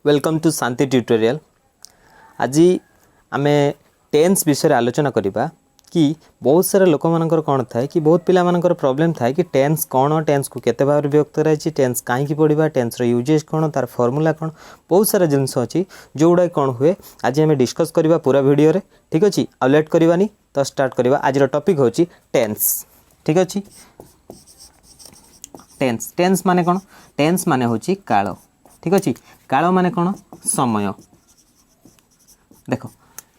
Welcome to Shanti tutorial. आज आम tense विषय आलोचना करवा कि बहुत सारा लोक मानकर कौन थाए कि बहुत पिला मानकर प्रॉब्लम थाए कि टेन्स कौन, टेन्स को केते भाव विभक्त कराई, टेन्स कहीं पढ़ा, टेन्स यूजेज कौन, तार फॉर्मूला कौन, बहुत सारा जिनस अच्छी जो गुड़ा कौन हुए आज आम डिस्कस करवा पूरा वीडियो रे। ठीक अच्छे, आ लेट करवानी तो स्टार्ट करवा। आज टॉपिक हूँ टेन्स। ठीक अच्छे, टेन्स टेन्स माने कौन? टेन्स माने हूँ काल। ठीक अच्छे, काल माने कौन? समय। देख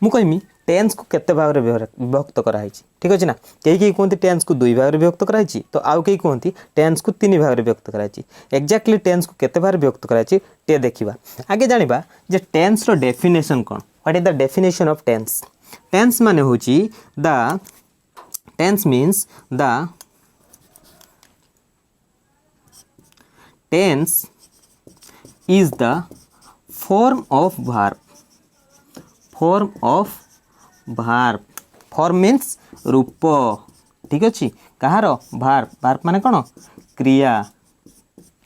मु कहमी टेन्स को केते भाग रे विभक्त कराई। ठीक अच्छे ना, कई कहते टेन्स को दुई भाग रे विभक्त कराई, तो आउ कई कहते टेन्स को तीन भाग रे विभक्त कराई। एक्जाक्टली टेन्स को केते भाग रे विभक्त कराई टे देखिबा। आगे जानिबा जे टेन्स रो डेफिनेशन कौन, what is the definition of tense. Tense माने होची the tense means the tense is the form of verb. form of verb. form means रूप। ठीक अच्छे, कहार verb, verb माने कौन? क्रिया।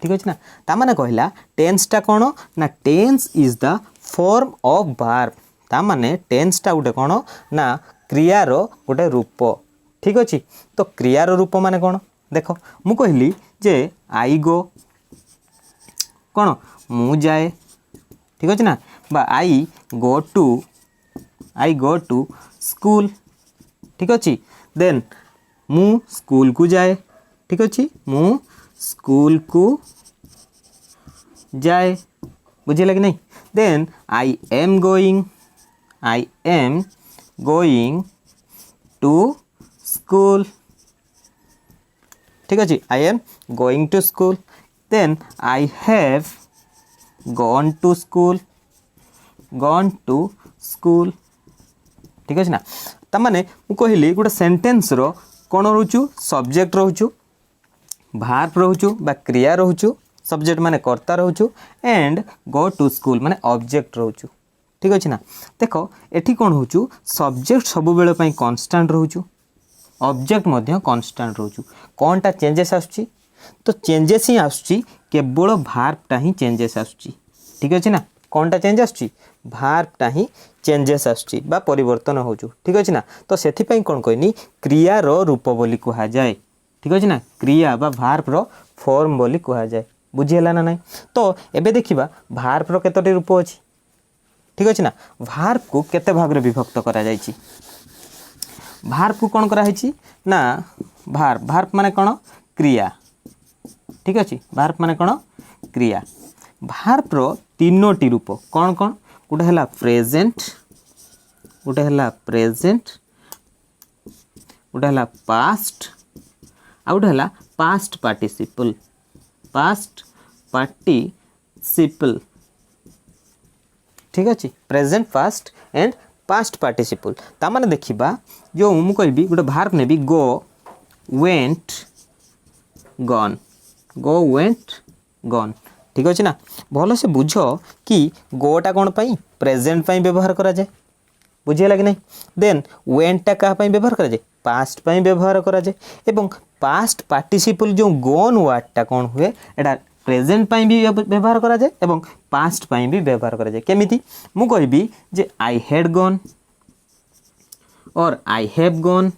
ठीक अच्छे ना, ता माने कहला टेन्स टा कौन ना, tense is the form of verb। ता माने टेन्स टा गोटे कौन ना, क्रियार गोटे रूप। ठीक अच्छे, तो क्रियार रूप माने कौन? देख मु कहली जे आई गो कौन, मु जाए। ठीक अच्छे ना, बा आई गो टू स्कूल। ठीक अच्छे, देन मु स्कूल को जाए। ठीक अच्छे, मु स्कूल को जाए, बुझे कि नहीं। Then I am going to school. ठीक अच्छे, I am going to school. Then I have gone to school। ठीक अच्छे ना, तमाने मु कहली गोटे सेंटेंस रो कौन रोचु, सब्जेक्ट रोचु, भार्ब रोचु बा क्रिया रोचु, सब्जेक्ट माने कर्ता रोचु, एंड गो टू स्कूल माने ऑब्जेक्ट रोचु। ठीक अच्छे ना, देखो एठी कौन होचु, सब्जेक्ट सब बेले पई कांस्टेंट रोचु, ऑब्जेक्ट मध्य कांस्टेंट रोचु। कोनटा चेंजेस आसुची, तो चेंजेस ही आसुची केवल भार्बटा ही चेंजेस आसुची। ठीक अच्छे ना, कौनटा चेंज आसुची, भार्बटा ही चेंजेस आसुची बा परिवर्तन होचु। ठीक अच्छे ना, तो सेथि पई कोन कहनी क्रियार रूप बोली कहा जाए। ठीक अच्छे ना, क्रिया बा भार्ब रो फॉर्म बोली कहा जाए। बुझी हला ना नहीं। तो एबे देखिबा भार्ब रो केतोटी रूप अछि। ठीक अच्छे ना, भार्ब को केते भाग रे विभक्त करा जायछि। भार्ब को कोन करा हैछि ना, भार्ब माने कोन, क्रिया। ठीक अच्छे, भार्ब माने कोन, क्रिया। भार्ब रो तीनोटी रूप कौन कौन, गोटे है प्रेजेंट, गोटे है गोटे है पास्ट, आ गोटे है पास्ट पार्टिसिपल। ठीक अच्छे, present, past and past participle. ता माने देखिबा जो मु कहबी गोटे भार्ब नेबी गो वेंट गॉन। ठीक अच्छे ना, भल से बुझ कि गोटा कौन पाई, प्रेजेंट पाई व्यवहार करा जाए। बुझीला कि नहीं। देन वेंटा कहा पाई व्यवहार करा जाए, पास्ट पाई व्यवहार करा जाए। एवं पास्ट पार्टिसिपल जो गोन वर्डटा कौन हुए, एटा प्रेजेंट पाई भी व्यवहार करा जाए एवं पास्ट पाई भी व्यवहार करा जाए। केमिति मु कहबी जे आई हैड गॉन और आई हैव गॉन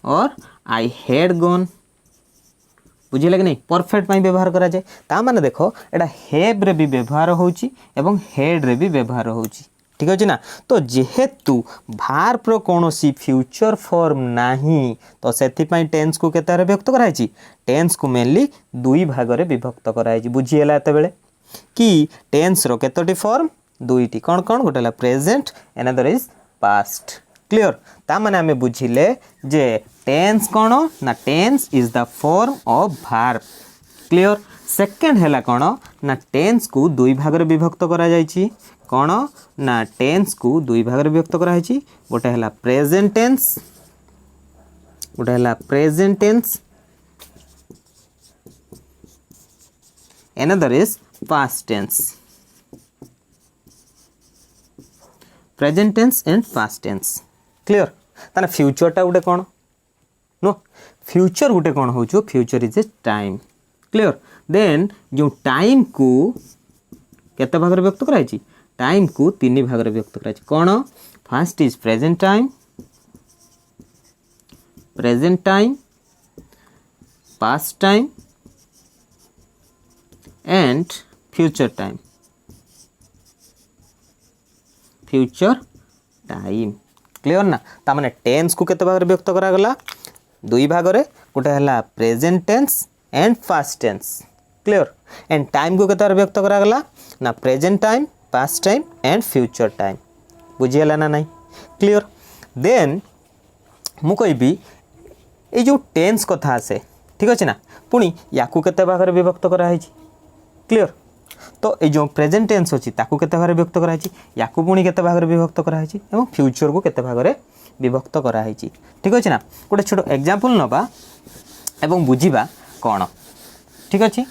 और आई हैड गॉन। बुझे लगे नहीं, परफेक्ट में व्यवहार करा जाए। ता माने देखो एटा हैव रे भी व्यवहार होची एवं हेड रे भी व्यवहार होची। ठीक अछि ना, तो जेहेतु भार्ब रो कोनोसी फ्यूचर फॉर्म नाही, तो सेथि पई टेंस को केते रे विभक्त कराइछि, टेंस को मेनली दुई भाग रे विभक्त कराइछि। बुझी हला एते बेले कि टेंस रो केतोटी फॉर्म, दुईटी। कोन कोन, गोटे ला present, another is past. Clear, ता माने हमें बुझिले जे टेंस कौन ना, tense is the form of verb. Clear. Second हैला कौन ना, टेंस को दुई भाग रे विभक्त करा जायछि। कौन ना, टेंस को दुई भाग रे विभक्त करा जायछि। गोटे हैला प्रेजेंट टेंस, गोटे हैला present tense, another is past tense. Present tense and past tense. Clear, ताना फ्यूचरटा गोटे कौन नो, फ्यूचर गोटे कौन हो, future is a time. Clear, then जो टाइम को केते भाग रे व्यक्त कराई छि टाइम को तीन भाग रे व्यक्त कराई छि कोन first is present time past time and future time clear ना ता माने टेंस को केते भाग रे व्यक्त करा गला दुई भाग रे गोटे हला present tense and past tense clear and time को केते व्यक्त करा गला ना present time past time and future time बुझियला ना नहीं क्लियर देन मु कहबी ए जो टेंस कथा आसे ठीक अछि ना पुनी याकू केते भाग रे विभक्त करा है क्लियर तो ये जो प्रेजेंट टेंस अच्छी ताकू केते भाग रे विभक्त करा है याकू पुनी केते भाग रे विभक्त करा है एवं फ्यूचर को केते भाग रे विभक्त करा है ठीक अछि ना गोटे छोटो एग्जांपल नबा एवं बुझिबा कोन ठीक अछि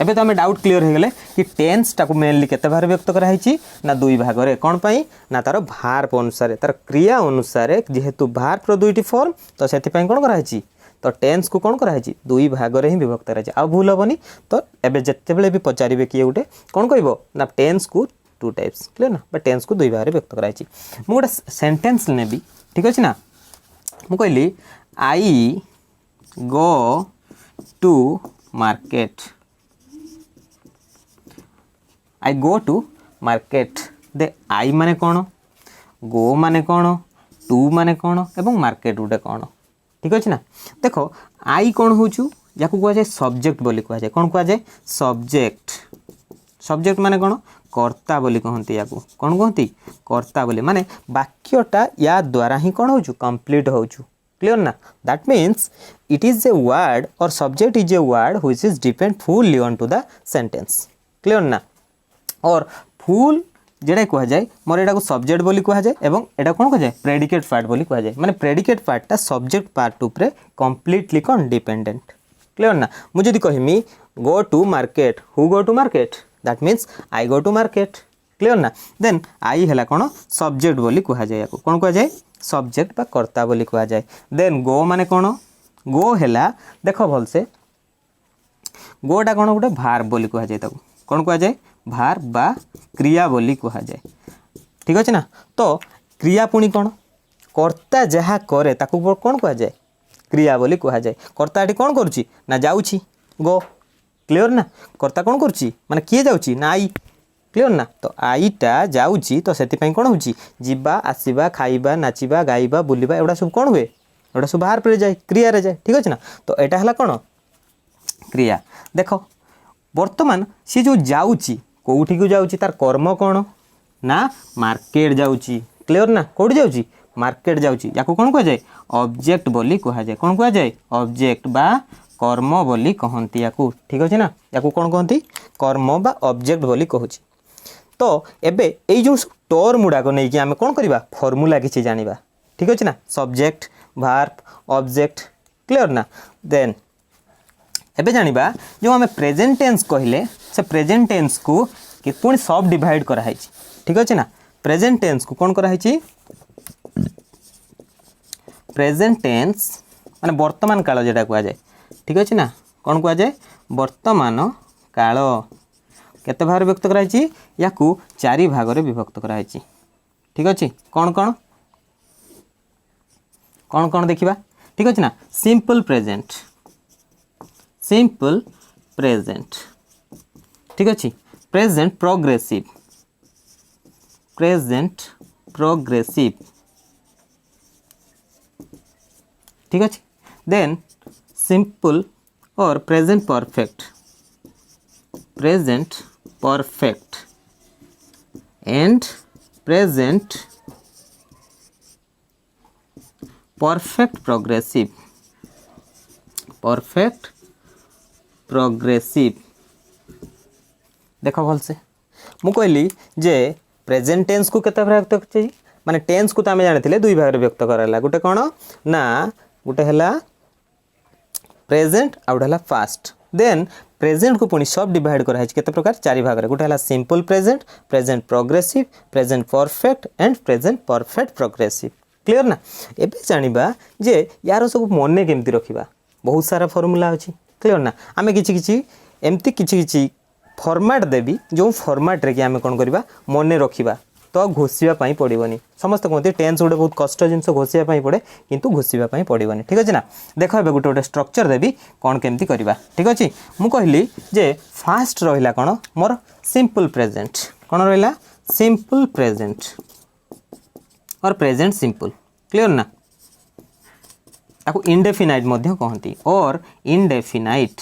एबे तो हमें डाउट क्लियर हो गले कि टेंस टाको मेनली केते भाग रे व्यक्त करा है ना दुई भाग रे कोन पई ना तार भार्ब अनुसार तार क्रिया अनुसार जेहेतु भार्ब रो दुईटी फॉर्म तो सेति पई कोन करा है तो टेंस को कोन करा है दुई भाग रे ही विभक्त करा है आ भूल होबनी तो एबे जत्ते बेले भी पचारिबे कि उठे कोन कहबो ना टेंस को टू टाइप्स क्लियर ना बट टेंस को दुई भाग रे व्यक्त करा है मु गोटे सेंटेंस नेबी ठीक अछि ना मु कहली I go to market I go to market दे आई माने कौन गो माने कौन टू माने कौन एवं मार्केट गोटे कौन ठीक अच्छे ना देखो आई कौन हूँ या कह जाए सब्जेक्ट बोली कह जाए कौन कह जाए सब्जेक्ट माने कौन कर्ता बोली कहती या कौन कहती कर्ता बोली माने वाक्यटा या द्वारा ही कौन हो कंप्लीट हो क्लियर ना that means it is a word और subject is a word which is depend fully on to the sentence clear ना और फुल जेड़ा कह जाए मोर एटा को सब्जेक्ट बोली कह जाए एवं एटा कौन कह जाए प्रेडिकेट पार्ट बोली कह जाए माने प्रेडिकेट पार्टटा सब्जेक्ट पार्ट ऊपर कंप्लीटली कौन डिपेंडेंट क्लियर ना मुझे यदि कहमी go to market who go to market that means I go to market clear ना देन आई हैला कौन सब्जेक्ट बोली कह जाए कौन कह जाए सब्जेक्ट बा कर्ता बोली कह जाए देन गो माने कौन गो हैला देख भल से गोटा कौन गोटे भार्ब बोली कह जाए कौन कह जाए भार्ब बा क्रिया बोली कह जाए ठीक अच्छे ना तो क्रिया पुणी कौन कर्ता जहाँ करे ताकू कौन कह जाए क्रिया बोली कह जाए कर्ता ये कौन करुच्ची ना जाऊँगी गो क्लियर ना कर्ता कौन करुच्ची माने किए जाऊँगी ना आई क्लियर ना तो आईटा जाऊँगी तो से कौन हो जीवा आसवा खाइबा नाचिबा गाइबा बुलिबा एगुड़ा सब कौन हुए एगुड़ा सब भार्ब रे जाए क्रिया रे जाए ठीक अच्छे ना तो यहाँ है कौन क्रिया देख वर्तमान सी जो जाऊँगी कौटी को जाऊँगी तार कर्म कौन ना मार्केट जाऊँगी क्लियर ना कौटी जाऊँगी मार्केट जाऊँगी या कौन कह जाए ऑब्जेक्ट बोली कह जाए कौन कह जाए ऑब्जेक्ट बा कर्म बोली कहती या ठीक अच्छे ना या कौन कहती कर्म बा ऑब्जेक्ट बोली कहूँ तो एबे এই जो टर्म गुड़ाक नहीं कि आम कौन करवा फर्मूला किसी जाना ठीक अच्छे ना सब्जेक्ट भार्ब ऑब्जेक्ट क्लियर ना देन एबे जानिबा जो आम प्रेजेंट टेंस कहले से प्रेजेंट टेंस को कि पुणी सब डिवाइड कराई ठीक अच्छे ना प्रेजेंट टेंस को कौन कराई प्रेजेंट टेंस माने वर्तमान काल जेटा कह जाए ठीक अच्छे ना कौन कह जाए वर्तमान काल केते भाग व्यक्त कराई या चारि भाग रे विभक्त कराई ठीक अच्छे कौन कौन कौन कौन देखिबा ठीक अच्छे ना सिंपल प्रेजेंट ठीक अच्छे प्रेजेंट प्रोग्रेसिव ठीक अच्छे देन सिंपल और present perfect and present perfect progressive देख भल से मु कहली जे प्रेजेंट टेंस को केते भाग व्यक्त करछि माने टेंस को तो आम जानी दुई भाग व्यक्त कराला गोटे कौन ना गोटे है प्रेजेंट आ गोटे है पास्ट देन प्रेजेंट को पुणी सब डिवाइड कराई केते प्रकार चारि भाग रे गोटे है simple present progressive present perfect and present perfect progressive clear ना एबे जानिबा जे यार सब मने केमती रखिबा बहुत सारा फॉर्मूला अछि क्लियर ना आमे किछि एमती किछि फॉर्मेट देवी जो फॉर्मेट रे कि आम कौन करवा मन रखा तो घोषापी पड़ोनी समस्त कहते टेन्स गोटे बहुत कष्ट जिनस घोषापी पड़े किंतु घोषापी पड़ोनी ठीक अच्छे ना देख ए गोटे गोटे स्ट्रक्चर देवी कौन केमती करवा ठीक अच्छे मुझे कहली जे फास्ट रहा कौन मोर सिंपल प्रेजेंट कौन रहा सिंपल प्रेजेंट और प्रेजेंट सिंपल क्लियर ना ताको इंडेफिनाइट मध्य कहती और इंडेफिनाइट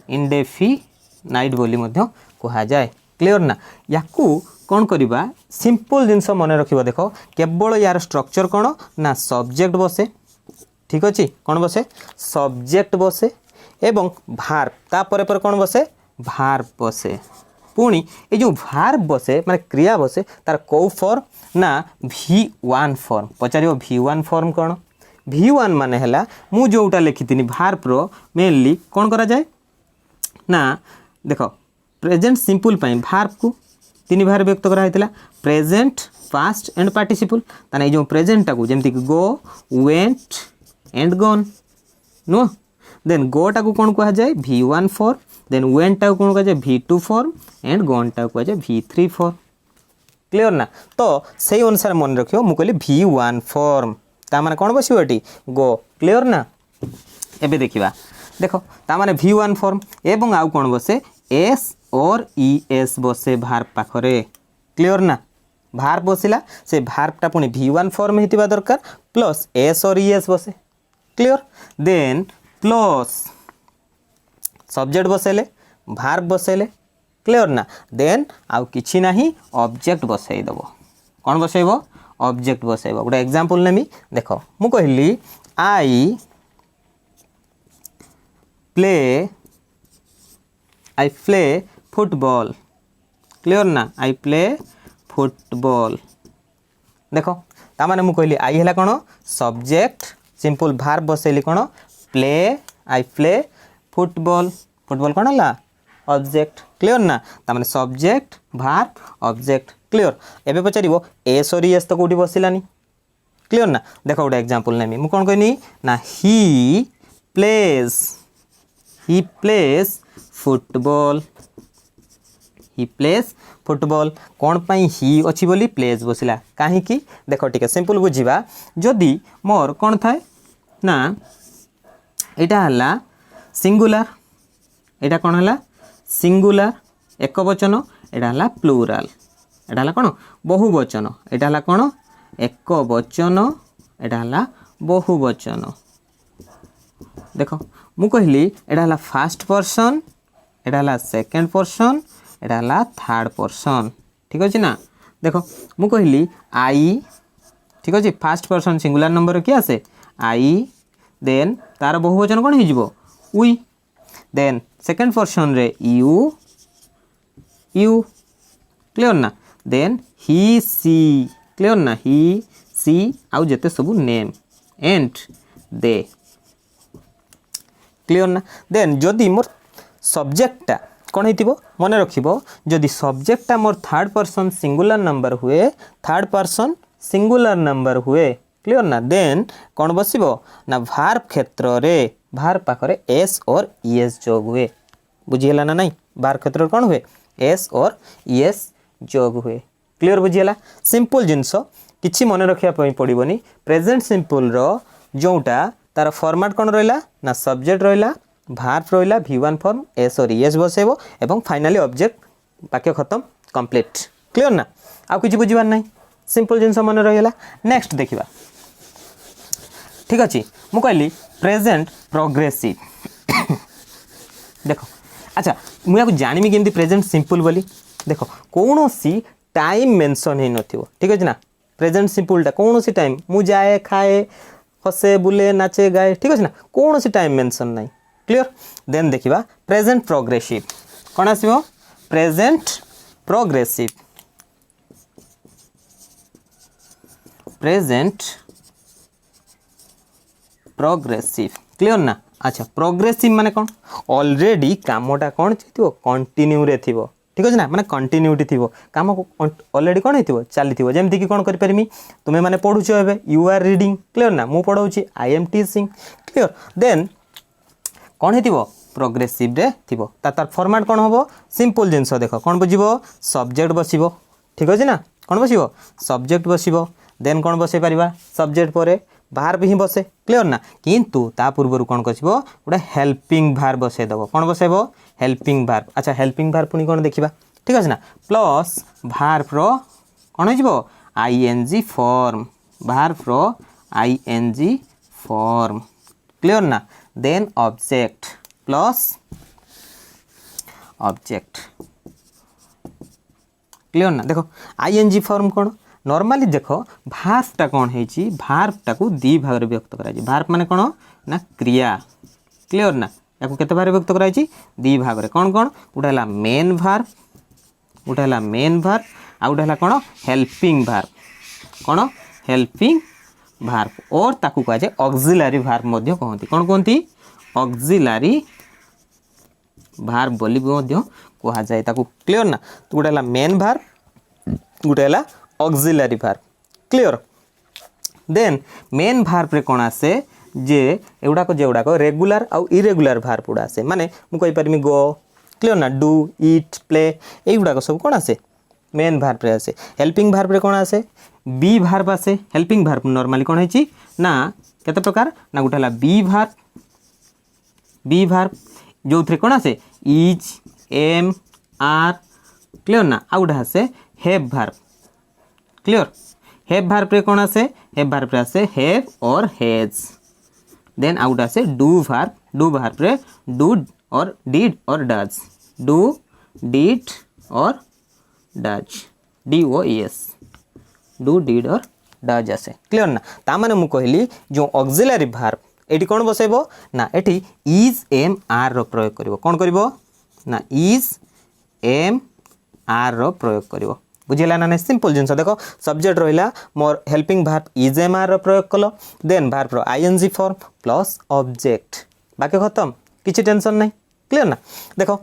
इंडेफिनाइट बोली मध्य कहा जाए क्लियर ना याकू कौन करवा सिंपल जिनस मन रखिबा देखो केवल यार स्ट्रक्चर कौन ना सब्जेक्ट बसे ठीक अच्छे कौन बसे सब्जेक्ट बसे एवं भार्ब तापर पर कौन बसे भार्ब बसे पुणी ये जो भार्ब बसे माने क्रिया बसे तार कौ फॉर्म ना V1 फॉर्म पचार V1 फॉर्म कौन V1 माने हला मु जोटा लिखी भार्ब रो मेनली कौन करा जाए ना देखो प्रेजेंट सिंपल पाई भार्ब को तीन भार व्यक्त करा प्रेजेंट पास्ट एंड पार्टिसिपल ताने जो प्रेजेंट टाकू जेमती go went and gone no then go टाकू कौन कहा जाए V1 फॉर्म देन वेंट टाकू कौन कहा जाए V2 फॉर्म एंड गॉन टाकू कहा जाए V3 फॉर्म क्लियर ना तो सही अनुसार मन रखियो मु कहली V1 फॉर्म ता माने कौन बसियो एटी गो क्लियर ना एबे देखिबा देखो ता माने V1 फॉर्म एवं आउ कौन बसे एस और ES बसे भार्ब पाखरे क्लियर ना भार्ब बसिला से भार्बटा पुणी V1 फॉर्म हेतिबा दरकार प्लस एस और ES बसे क्लियर देन प्लस सब्जेक्ट बसेले भार्ब बसेले क्लियर ना देन आउ किछि नाही ऑब्जेक्ट बसई दबो कौन बसैबो ऑब्जेक्ट बसैबो गोटे एग्जांपल नेमी देखो मु कहली आई प्ले फुटबॉल क्लियर ना आई प्ले फुटबॉल देखो तामाने मु कहली आई हला कौन सब्जेक्ट सिंपल भार्ब बसैली कौन play I play football football कौन हला ऑब्जेक्ट क्लियर ना तामाने सब्जेक्ट भार्ब ऑब्जेक्ट क्लियर एबे पचारिबो एस और एस तो कोठी बसिलानी क्लियर ना देखो गोटे एग्जांपल नेमी मु कौन कहनी ना ही प्लेस फुटबॉल ही प्लेस फुटबॉल कौन पाई ही अच्छी बोली प्लेस बसला कहीं देख टिके सिंपल बुझा जदि मोर कौन थाए ना एटा हला सिंगुलर एटा कौन हला सिंगुलर एक वचन एटा हला प्लूराल एटा हला कौन बहुवचन एटा हला कौन एक वचन एटा हला बहुवचन देखो मु कहली एटा हला फर्स्ट पर्सन एटा हला सेकंड पर्सन एटा हला थर्ड पर्सन ठीक अछि ना देखो मु कहली आई ठीक अछि फर्स्ट पर्सन सिंगुलर नंबर कि आसे आई देन तार बहुवचन कोन हिजबो वी देन सेकंड पर्सन रे यू क्लियर ना देन ही सी क्लियर ना ही सी आउ जेते सब नेम एंड दे क्लियर ना देन जदि मोर सब्जेक्टटा कौन होइतिबो मन रखिबो जदि सब्जेक्टटा मोर थर्ड पर्सन सिंगुलर नंबर हुए थर्ड पर्सन सिंगुलर नंबर हुए क्लियर ना देन कौन बसिबो ना भार्ब क्षेत्र रे भार्ब पाखरे एस और ईएस जोग हुए बुझियला ना नहीं भार्ब क्षेत्र रे कौन हुए एस और ईएस जोग हुए क्लियर बुझियला सिंपल जिंस किछि मन रखिया पड़िबोनी प्रेजेंट सिंपल रो जोटा तार फॉर्मेट कौन रहिला ना सब्जेक्ट रहिला भार्ब रहिला V1 फॉर्म एस और ईएस बसेबो एवं फाइनली ऑब्जेक्ट वाक्य खत्म कंप्लीट क्लियर ना आ किछि बुझिबार नहीं सिंपल जिंस मन रहिला नेक्स्ट देखिबा ठीक अछि मु कहली प्रेजेंट प्रोग्रेसिव देखो अच्छा मु याको जानिमी केमती प्रेजेंट सिंपल बोली देखो कोनोसी टाइम मेंशन हे नथिबो ठीक अछि ना प्रेजेंट सिंपलटा कोनोसी टाइम मु जाए खाए हसे बुले नाचे गाए ठीक अछि ना कोनोसी टाइम मेंशन नहीं क्लियर देन देखिबा प्रेजेंट प्रोग्रेसिव कोन आसीबो present progressive present progressive clear ना अच्छा प्रोग्रेसिव माने कौन ऑलरेडी कामटा कौन थिबो कंटिन्यू रे थिबो ठीक अछि ना माने कंटिन्यूटी थिबो काम ऑलरेडी कौन हेतिबो चली थिबो जेमति कि कौन करि परमी तुमे माने पढुछो एबे यू आर रीडिंग क्लियर ना मु पढौछि I am teaching clear then कौन हेतिबो प्रोग्रेसिव रे थिबो तार फॉर्मेट कोन होबो सिंपल जिंस देख कोन बुझिबो सब्जेक्ट बसिबो ठीक अछि ना कोन बसिबो सब्जेक्ट बसिबो देन कोन बसे परिबा सब्जेक्ट परे भार्ब ही बसे क्लियर ना किंतु ता पूर्व कोन कसिबो गोटे हेल्पिंग भार्ब बसे दबो कोन बसेबो हेल्पिंग भार्ब अच्छा हेल्पिंग भार्ब पुनी कोन देखिबा ठीक अछि ना प्लस भार्ब रो कोन होइबो आईएनजी फॉर्म भार्ब रो आईएनजी फॉर्म क्लियर ना then object plus object clear ना देखो आईएनजी फॉर्म कोन नॉर्मली देखो भार्ब टा कोन हेची भार्ब टा को दी भाग रे व्यक्त कराई भार्ब माने कोन ना क्रिया क्लियर ना याको केते भाग रे व्यक्त कराई दी भाग रे कोन कोन उडा हला मेन भार्ब उडा हला मेन भार्ब आ उडा हला कोन हेल्पिंग भार्ब कोन हेल्पिंग भार्ब और ताकू कहा जाए ऑक्सिलरी भार्ब मध्य कहंती कोन कहंती ऑक्सिलरी भार्ब बोली मध्य कहा जाए ताकू क्लियर ना तो गोटे हला मेन भार्ब गोटे हला auxiliary verb clear then main verb रे कोन आसे जे एगुड़ा को रेगुलर आउ इरेगुलर भार्ब उडा आसे माने मु कहि परमी गो क्लियर ना डू ईट प्ले एगुड़ा सब कोन आसे मेन भार्ब रे आसे हेल्पिंग भार्ब रे कोन आसे बी भार्ब आसे हेल्पिंग भार्ब नॉर्मली कोन हेची ना केते प्रकार ना गोटे हला बी भार्ब जो थ्रे कोन आसे इज एम आर क्लियर ना आ गोटे आसे have verb clear have verb रे कोन आसे हैव भार्ब रे आसे हैव और हैज देन आ गोटे आसे डू भार्ब रे डू और डिड और डज डू डिड और डज DOES डू डिड और डज आसे क्लियर ना ता माने मु कहली जो ऑक्सिलरी भार्ब एटी कोन बसेबो ना एटी इज एम आर रो प्रयोग करिवो कोन करिवो ना इज एम आर रो प्रयोग करिवो बुझिला ना सिंपल जिंस देखो सब्जेक्ट रहिला मोर helping verb is am are रो प्रयोग कलो देन भार्ब रो आईएनजी फॉर्म प्लस ऑब्जेक्ट बाकी खत्म किछि टेंशन नहीं क्लियर ना देखो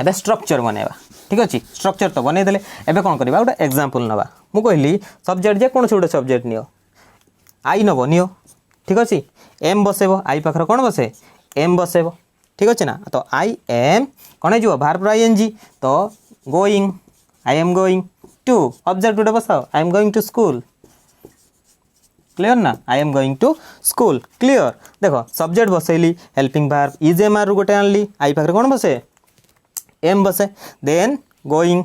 एबे स्ट्रक्चर बनेबा ठीक अछि स्ट्रक्चर तो बनै देले एबे कोन करबा गोटे एग्जांपल नबा मु कहली सब्जेक्ट जे कोन छोटे सब्जेक्ट नियो आई नबो नियो ठीक अछि एम बसेबो आई पाखर कोन बसे एम बसेबो ठीक अछि ना तो आई एम कोन जिवो भार्ब आईएनजी तो going I am going to object उडे बसाओ I am going to school clear ना I am going to school clear देखो सब्जेक्ट बसेली helping verb is am are गोटे आनली आई पाखर कोन बसे एम बसे देन गोइंग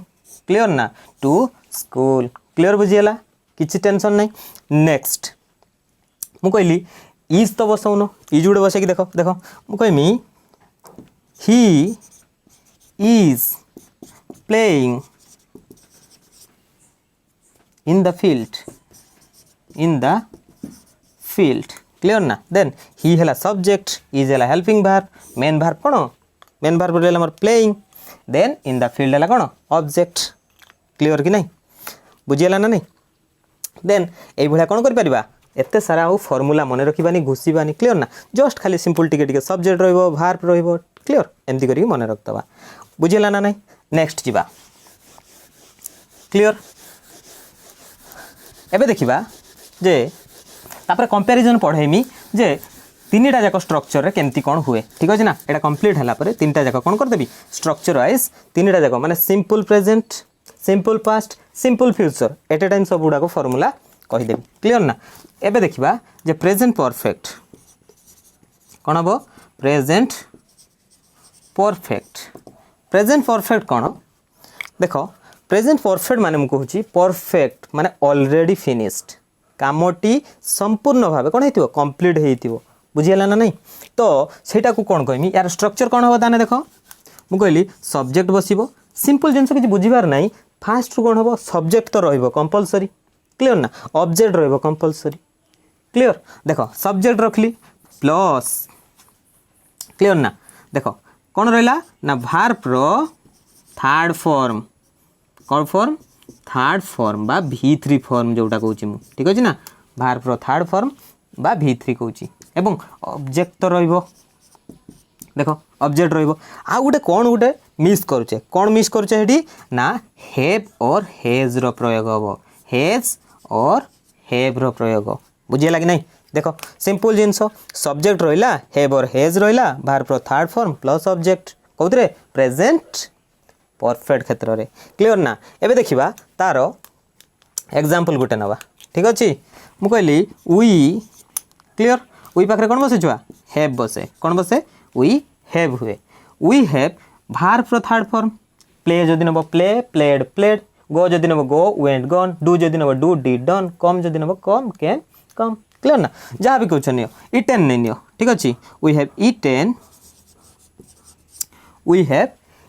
क्लियर ना टू स्कूल क्लियर बुझीला किछि टेंशन नहीं नेक्स्ट मु कहली इज तो बसौनो इज उडे बसे कि देखो देखो मु कहमी he is playing in the field clear ना देन ही हला सब्जेक्ट इज हला हेल्पिंग भार्ब मेन भार्ब कोन मेन भार्ब रेला हमर playing then in the field हला कोन ऑब्जेक्ट क्लियर कि नहीं बुझिला ना नहीं देन एई भला कोन करि परिबा एते सारा आ फार्मूला मने रखिबानी घुसीबानी क्लियर ना जस्ट खाली सिंपल टिके सब्जेक्ट रहइबो भार्ब रहइबो क्लियर एमती करी मने रखतबा बुझिला ना नहीं नेक्स्ट जिबा क्लियर एबे देखिबा जे तापर कंपैरिजन पढेमी जे तीनटा जाक स्ट्रक्चर रे केमती कोन हुए ठीक अछि ना एटा कंप्लीट हला परे तीनटा जाक कोन कर देबी स्ट्रक्चर वाइज तीनटा जाक माने simple present simple past simple future at a time सब गुडा को फार्मूला कहि देबी क्लियर ना एबे देखिबा जे प्रेजेंट परफेक्ट कोन हबो प्रेजेंट परफेक्ट कोन देखो प्रेजेंट परफेक्ट माने मु कहूची परफेक्ट माने ऑलरेडी फिनिश्ड कामटी संपूर्ण भाव कौन हो कंप्लीट हो बुझीगला ना नहीं तो सेटा को कौन कहमी यार स्ट्रक्चर कौन हम ताने देख मु कहली सब्जेक्ट बसिबो सिंपल जिनस कि बुझीबार नहीं फास्ट कौन हम सब्जेक्ट तो रहिबो कंपलसरी क्लियर ना ऑब्जेक्ट रहिबो कंपलसरी क्लियर देखो सब्जेक्ट रखली प्लस क्लियर ना देखो कौन रहिला ना भार्ब रो थर्ड फॉर्म कौन फॉर्म थर्ड फॉर्म बा V3 फॉर्म जोटा कहूची मु ठीक अछि ना भार्ब रो थर्ड फॉर्म बा V3 कहूची एवं ऑब्जेक्ट तो रहिबो देखो ऑब्जेक्ट रहिबो आ गुटे कोन गुटे मिस करूचे कोन मिस करूचे हेडी ना हैव और हैज रो प्रयोग हबो हैज और हैव रो प्रयोग बुझिया लागी नहीं देख सिंपल जिनस सब्जेक्ट रहा हैव और हेज रहा भार्बर थर्ड फॉर्म प्लस ऑब्जेक्ट कौन प्रेजेंट परफेक्ट क्षेत्र में क्लियर ना। एबे देखिबा तार एग्जांपल गोटे नवा ठीक अच्छे मु कहली वी क्लियर वी पाखे कौन बसे छुआ हैव बसे कौन बसे वी हैव हुए वी हैव भार्बर थर्ड फॉर्म प्ले जदि नब प्ले प्लेड प्लेड गो जदि नब गो वेंट गन डू जदि नब डू डिड डन कम जदि नब कम केम कम क्लियर ना जहाँ भी कौन नियो इटेन नहीं नियो ठीक अच्छे we have eaten we have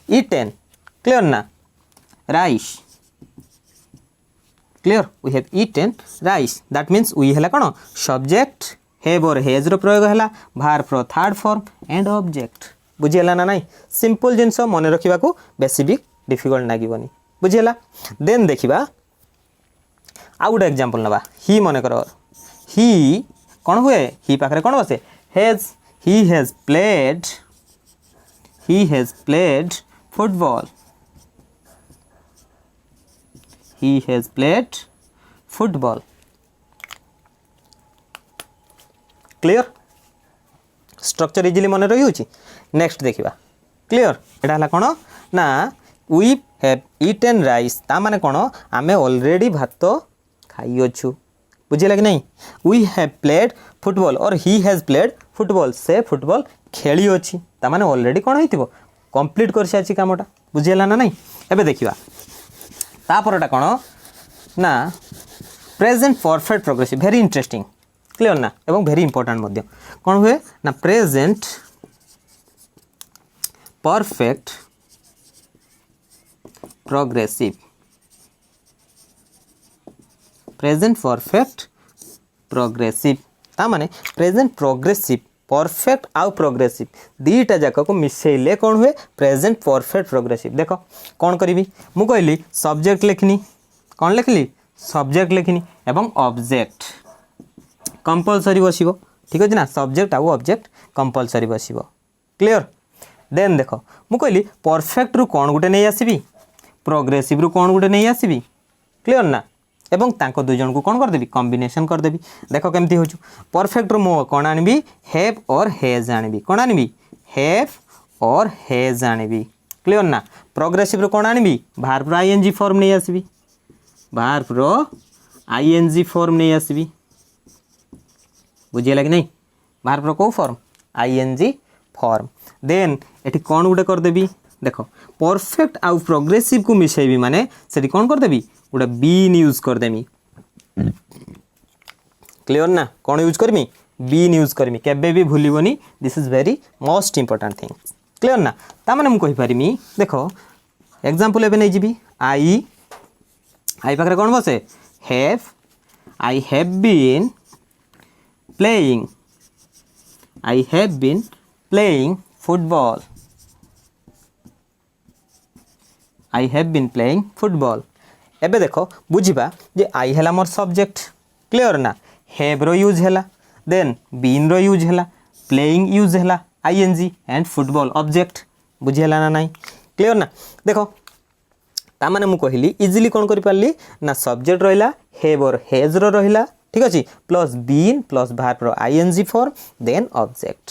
eaten clear ना rice clear we have eaten rice that means we है कौन सब्जेक्ट हैव और हेज रो प्रयोग है भार्बर थर्ड फॉर्म एंड ऑब्जेक्ट बुझीगला ना नहीं सिंपल जिनस मन रखा बेसी भी डिफिकल्ट लगे बुझीगला। देन देखा आउ गोटे एग्जांपल नवा ही मन कर ही कौन हुए ही पाखे कौन बसे hedge he has played football he has played football clear structure easily मन रही होची। नेक्स्ट देखिबा क्लियर एटा हला कोन ना वी हैव ईटेन राइस ता माने कोन आमे ऑलरेडी भात खाई अछु बुझिला कि नहीं वी हैव प्लेड फुटबॉल और ही हैज प्लेड फुटबॉल से फुटबॉल खेली अछि ता माने ऑलरेडी कोन होइतिबो कंप्लीट कर साची कामटा बुझिला ना नहीं। एबे देखिबा तापरटा कौन ना present perfect progressive very interesting clear ना एवं वेरी इंपोर्टेंट कौन हुए ना प्रेजेंट परफेक्ट प्रोग्रेसिव ता माने प्रेजेंट प्रोग्रेसिव परफेक्ट आउ प्रोग्रेसिव दीटा जाक को मिसेले कौन हुए प्रेजेंट परफेक्ट प्रोग्रेसिव। देख कौन करी मु कहली सब्जेक्ट लिखनी कौन लिखली सब्जेक्ट लिखनी एवं ऑब्जेक्ट कंपलसरी बसिबो ठीक अच्छे ना सब्जेक्ट आउ ऑब्जेक्ट कंपलसरी बसिबो क्लियर। देन देख मु कहली परफेक्ट रु कौन गुटे नहीं आसबी प्रोग्रेसिव रु कौन गुटे नहीं आसबी क्लियर ना एवं तांको दुई जन को कौन करदेवी कॉम्बिनेशन करदेवी। देख केमती हो परफेक्ट मु कौन आनबी हैव और हेज आनबी कौन आनबी हैव और हेज आनबी क्लियर ना। प्रोग्रेसिव रो कौन आनबी भार्बर आईएनजी फॉर्म नहीं आसबी भार्बर आईएनजी फॉर्म नहीं आसबी बुझिला कि नहीं भार्बर को फॉर्म आईएनजी फॉर्म। देन एठी कौन गुटे करदेवी देख परफेक्ट आउ प्रोग्रेसिव को मिसेबी माने सेठी कौन करदेवी गोटे बीन यूज करदेमी क्लियर ना कौन यूज करमी बीन यूज करमी केबे भी भूलिबनी this is very most important thing clear ना ता माने मु कहि पारिमी देखो एग्जांपल एबे नै जिबी आई पाखरे कौन बसे have I have been playing football I have been playing football. एबे देखो बुझिबा जे आई हैला मोर सब्जेक्ट क्लियर ना हैव रो यूज हैला देन बीन रो यूज हैला प्लेइंग यूज हैला आईएनजी एंड फुटबॉल ऑब्जेक्ट बुझिला ना नहीं क्लियर ना। देखो ता माने मु कहली इजिली कौन करि पारली ना सब्जेक्ट रहिला हैव और हेज रो रहिला ठीक अछि प्लस बीन प्लस भार्ब रो ING form then object.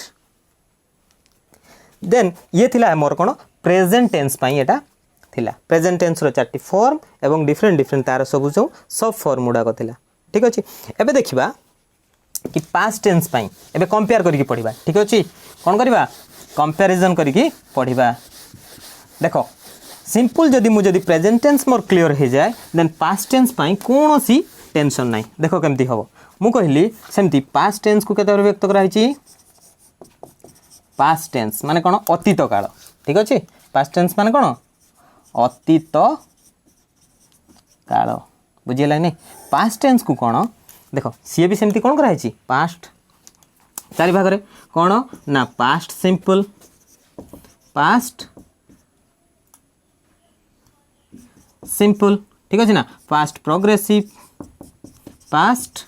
Then ये थिला मोर कोन प्रेजेंट टेंस पई एटा थिला प्रेजेंट टेंस रो चारटी फॉर्म एवं डिफरेंट डिफरेंट तार सब फॉर्म गुडा को थिला ठीक अछि। एबे देखिबा कि पास्ट टेंस पई एबे कंपेयर करिकि पढिबा ठीक अछि कोन करिबा कंपैरिजन करिकि पढिबा। देखो सिंपल जदि प्रेजेंट टेंस मोर क्लियर हो जाए देन पास्ट टेंस पई कोनोसी टेंशन नाही। देखो केमती हबो मु कहली सेमती पास्ट टेंस को केते व्यक्त करा हिची पास्ट टेंस माने कोन अतीत काल ठीक अछि पास्ट टेंस माने कोन अतीत काल बुझिला नै पास्ट टेंस को कोन देखो सी भी सेमती कोन करा हिची पास्ट चारि भाग रे कोन ना पास्ट सिंपल ठीक अछि ना past progressive past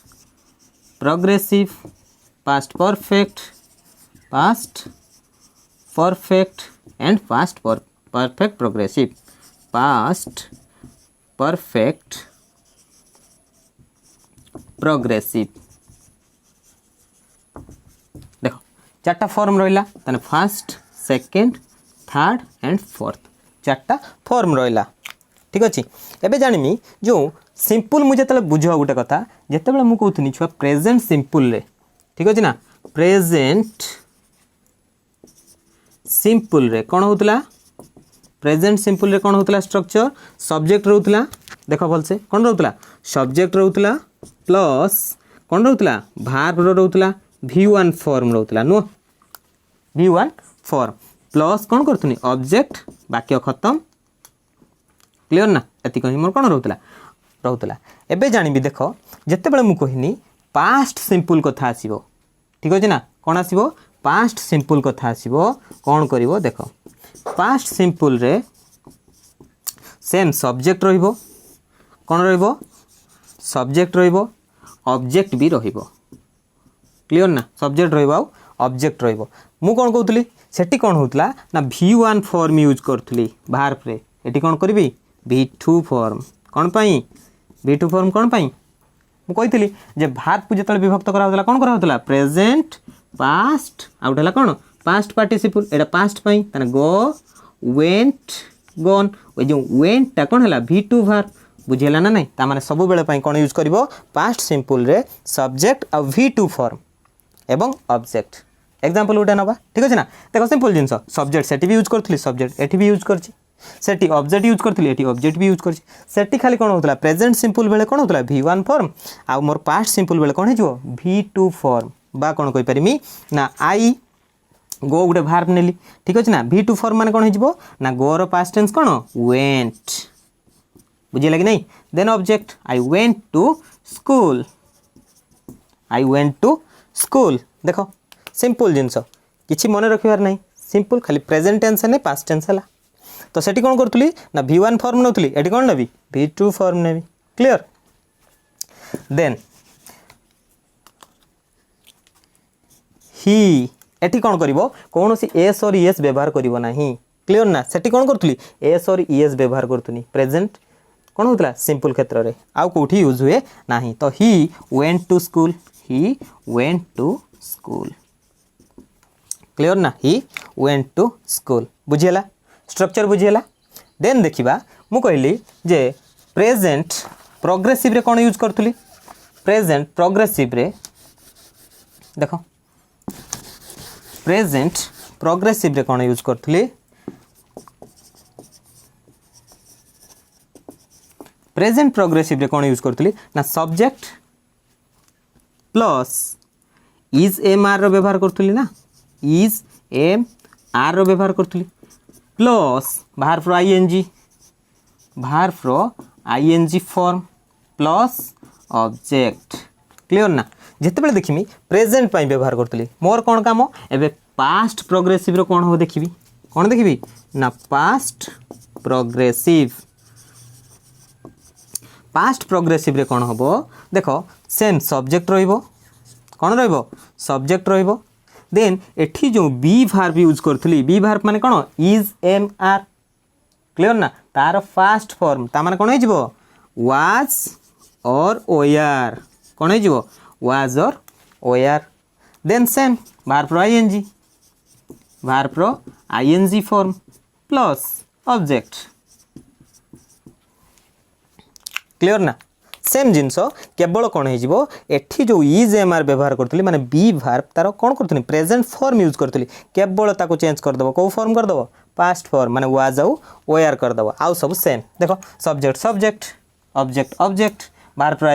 perfect and past perfect progressive past perfect progressive चार्टा फॉर्म रहा ताने first second third and fourth चार्टा फॉर्म रहा ठीक अच्छे एबे जानिमी जो सिंपल मुझे जो बुझ गोटे कथा जिते मुझे कहती छुआ प्रेजेंट सिंपल रे ठीक अच्छे ना प्रेजेंट सिंपल रे कौन होता प्रेजेंट सिंपल रे कौन होता स्ट्रक्चर सब्जेक्ट रोला देख भलसे कौन रोला सब्जेक्ट रोला प्लस कौन रोला भार्ब रोला V1 फॉर्म रोला नुह V1 फॉर्म प्लस कौन करूँ ऑब्जेक्ट वाक्य खत्म क्लियर ना एतिक मोर कौन रोला एबे जानिबी देख जिते मुझे कहनी पास्ट सिंपल कथा आसीबो ठीक अच्छे ना कौन आसीबो पास्ट सिंपल कथा आसीबो कौन करिवो देख पास्ट सिंपल रे सेम सब्जेक्ट रहिबो कौन रहिबो सब्जेक्ट रहिबो ऑब्जेक्ट भी रहिबो क्लियर ना सब्जेक्ट रहिबो ऑब्जेक्ट रहिबो मु कौन कहतली सेठी कौन होतला ना V1 फॉर्म यूज करथली भार्ब रे एठी कौन करबी V2 फॉर्म कौन पाई V2 फॉर्म कौन पाई मु कहितली जे भार्ब को जतले विभक्त करा होतला कौन करा होतला प्रेजेंट पास्ट आउट हला कौन पास्ट पार्टिसिपल एटा पास्ट पाई तने गो वेंट गॉन ओ जो वेंट ता कौन हला V2 भार्ब बुझेला ना नहीं ता माने सब बेले पाई कौन यूज करिवो पास्ट सिंपल रे सब्जेक्ट आ V2 फॉर्म एवं ऑब्जेक्ट एग्जांपल उठा नबा ठीक अछि ना देखो सिंपल जिंस सब्जेक्ट सेठी भी यूज करथली सब्जेक्ट एठी भी यूज करछि सेठी ऑब्जेक्ट यूज करथली एठी ऑब्जेक्ट भी यूज करछि सेठी खाली कोन होतला प्रेजेंट सिंपल बेले कोन होतला V1 फॉर्म आ मोर पास्ट सिंपल बेले कोन हेजो V2 फॉर्म बा कोन कहि परिमी ना आई गो गुटे भार्ब नेली ठीक अछि ना V2 फॉर्म माने कोन हेजबो ना गो रो पास्ट टेंस कोन वेंट बुझिला कि नहीं then object I went to school I went to school देखो सिंपल जिनस किछि मन रखिबार नहीं सिंपल खाली प्रेजेंट टेंस ने पास्ट टेंस हला तो सेठी कोन करथुली ना V1 फॉर्म नथुली एठी कोन नेबी V2 फॉर्म नेबी क्लियर देन ही एठी कोन करिवो कोनोसी एस और ईएस व्यवहार करिवो नाही क्लियर ना सेठी कोन करथुली एस और ईएस व्यवहार करथुनी प्रेजेंट कोन होतला सिंपल क्षेत्र रे आउ कोठी यूज हुए नाही तो he went to school he went to school clear ना ही वेंट टू स्कूल बुझियला स्ट्रक्चर बुझियला देन देखिबा मु कहली जे प्रेजेंट प्रोग्रेसिव रे कोन यूज करथुली प्रेजेंट प्रोग्रेसिव रे देखो प्रेजेंट प्रोग्रेसिव रे कोन यूज करथुली प्रेजेंट प्रोग्रेसिव रे कोन यूज करथुली ना subject plus is am are रो व्यवहार करथुली ना इज एम आर रो व्यवहार करथुली प्लस भार्ब रो ING form plus object clear ना जेते बेले देखिमी प्रेजेंट पाई व्यवहार करथुली मोर कोन काम एबे पास्ट प्रोग्रेसिव रो कोन हो देखिबी कोन देखिबी ना पास्ट प्रोग्रेसिव रे कोन होबो देखो सेम सब्जेक्ट रहिबो कोन रहिबो सब्जेक्ट रहिबो देन एठी जो बी भार्ब यूज करथली बी भार्ब माने कोन इज एम आर क्लियर ना तार फास्ट फॉर्म ता माने कोन हे जिवो वाज और ओआर कोन हे जिवो वाज और ओआर देन सेम भार्ब रो ING form plus object clear ना सेम जिनस केवल कौन हो एठी जो इज एम आर व्यवहार करी माने बी भार्ब तार कौन करी प्रेजेंट फॉर्म यूज करी केवल ताको चेंज करदेव कौ फॉर्म करदेव पास्ट फॉर्म माने वाज आउ ओआर करदेव आउ सब सेम देखो subject subject object object verb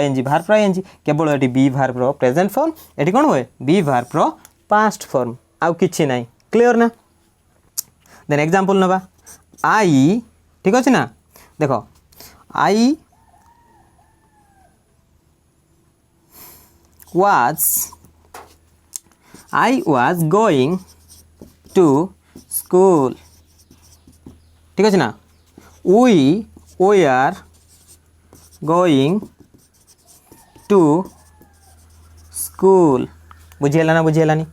ING केवल एटी बी भार्ब रो प्रेजेंट फॉर्म एटी कौन हुए बी भार्ब रो पास्ट फॉर्म आउ किछि नाही क्लियर ना देन एग्जांपल नबा आई ठीक अछि ना देखो आई was going to school ठीक है ना we are going to school बुझेला ना बुझेला नहीं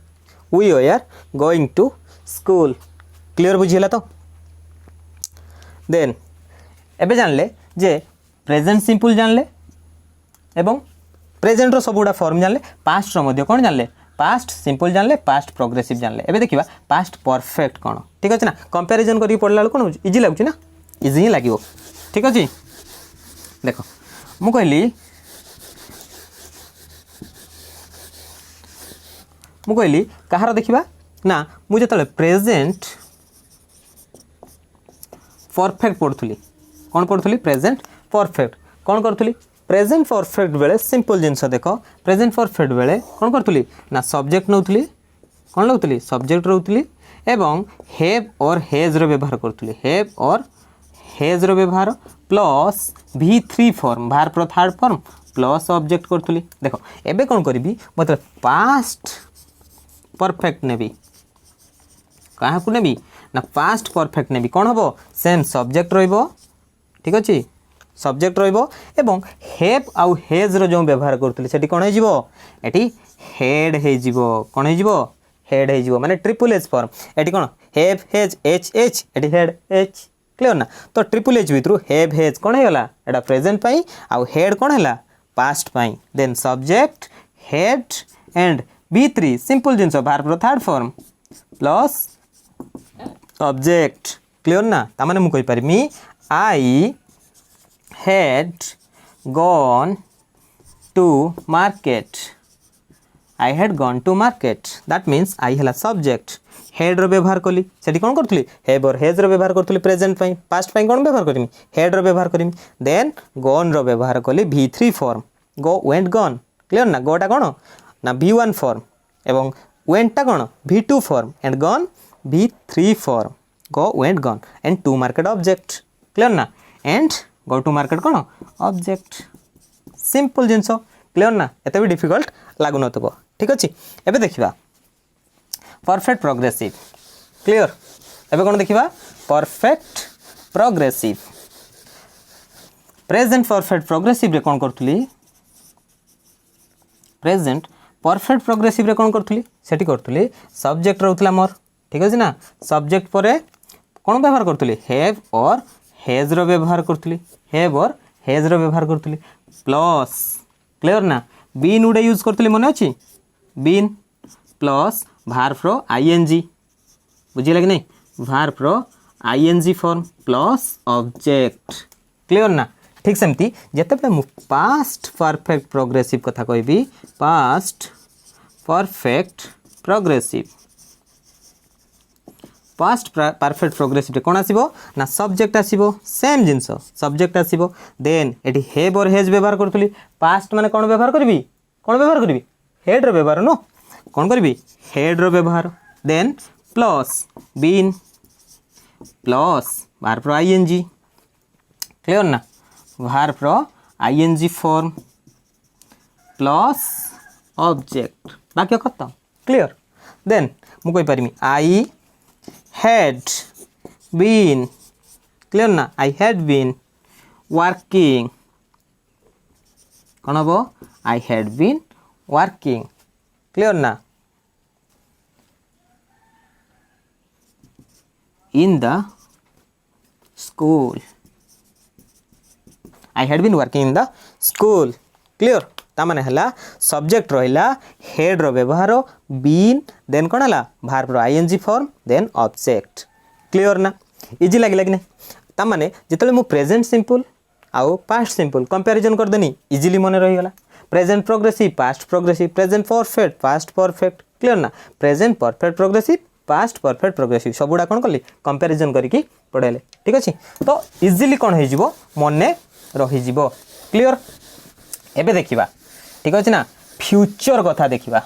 we are going to school clear बुझेला तो देन एबे जानले जे प्रेजेंट सिंपल जानले एवं प्रेजेंट रो सब गुडा फॉर्म जानले पास्ट रो मध्ये कोन जानले पास्ट सिंपल जानले पास्ट प्रोग्रेसिव जानले एबे देखिबा पास्ट परफेक्ट कोन ठीक अछि ना कंपैरिजन करी पड़ला कोन इजी लागुछि ना इजी ही लागिवो ठीक अछि देखो मु कहली कहार देखिबा ना मु जतले प्रेजेंट परफेक्ट पढ़ुली कौन पढ़ुली प्रेजेंट परफेक्ट कौन करूली प्रेजेंट परफेक्ट बेले सिंपल जिनस देख प्रेजेंट परफेक्ट बेले कौन करूली ना सब्जेक्ट नौली कौन लौली सब्जेक्ट रोली एवं हैव और हैज रो व्यवहार करूली हैव और हैज रो व्यवहार प्लस V3 फॉर्म भार प्र थर्ड फॉर्म प्लस ऑब्जेक्ट करूली देखो एबे कौन करी मतलब पास्ट परफेक्ट नेबी कहाँ को नेबी ना पास्ट परफेक्ट नेबी कौन हम सेम सब्जेक्ट रहिबो ठीक अछि सब्जेक्ट रहिबो एवं हैव आउ हैज रो जो व्यवहार करथले सेठी कोन हे जिवो एठी हेड हे जिवो कोन हे जिवो हेड हे जिवो माने ट्रिपल एच फॉर्म एठी कोन हैव हैज एच एच एठी हेड एच क्लियर ना तो ट्रिपल एच भितरु हैव हैज कोन हे गला एटा प्रेजेंट पई आउ हेड कोन हैला पास्ट पई then subject had and V3 simple जिंस भार third form plus object clear ना तामाने मु कहि permit I had gone to market I had gone to market that means I हला subject head रो व्यवहार कली सेठी कोन करथली have और has रो व्यवहार करथली प्रेजेंट पई पास्ट पई कोन व्यवहार करिमी head रो व्यवहार करिमी देन gone रो व्यवहार कली V3 form go went gone clear ना go टा कोन ना V1 फॉर्म एवं went टा कोन V2 form and gone V3 form go went gone and to market object clear ना एंड go to market कोन ऑब्जेक्ट सिंपल जिंस क्लियर ना एते भी डिफिकल्ट लागु नतबो ठीक अछि एबे देखिबा परफेक्ट प्रोग्रेसिव क्लियर एबे कोन देखिबा perfect progressive present perfect progressive रे कोन करथुली प्रेजेंट परफेक्ट प्रोग्रेसिव रे कोन करथुली सेठी करथुली सब्जेक्ट रहउतला मोर ठीक अछि ना सब्जेक्ट परे कोन व्यवहार करथुली हैव और हैज रो व्यवहार करथुली हैव और हैज रो व्यवहार करथुली प्लस क्लियर ना बीन उडे यूज करथुली मने अछि बीन प्लस भार्ब रो आईएनजी बुझिला कि नै भार्ब रो ING form plus object clear ना ठीक सेमती जते मु पास्ट परफेक्ट प्रोग्रेसिव कथा कहबी past perfect progressive past perfect progressive रे कोन आसीबो ना सब्जेक्ट आसीबो सेम जिंस सब्जेक्ट आसीबो देन एटी हैव और हैज व्यवहार करथुली पास्ट माने कोन व्यवहार करबी हेड रो व्यवहार नो कोन करबी हेड रो व्यवहार then plus been plus verb रो आईएनजी क्लियर ना भार्ब रो आईएनजी फॉर्म प्लस ऑब्जेक्ट बाकी खत्म क्लियर देन मु कहि परिमी आई had been clear ना I had been working कौन हबो I had been working clear ना in the school I had been working in the school clear ता माने हला सब्जेक्ट रहिला हेड रो व्यवहार बीन देन कोन हला भार्ब रो ING form then object clear ना इजी लागिला कि नै ता माने जेतले मु प्रेजेंट सिंपल आउ पास्ट सिंपल कंपैरिजन कर देनी इजीली मने रहि गला present progressive past progressive present perfect past perfect clear ना present perfect progressive past perfect progressive सबुडा कोन करली कंपैरिजन करिकि पढेले ठीक अछि तो इजीली कोन हे जिवो मने रहि जिवो क्लियर एबे देखिबा ठीक अछि ना फ्यूचर कथा देखिबा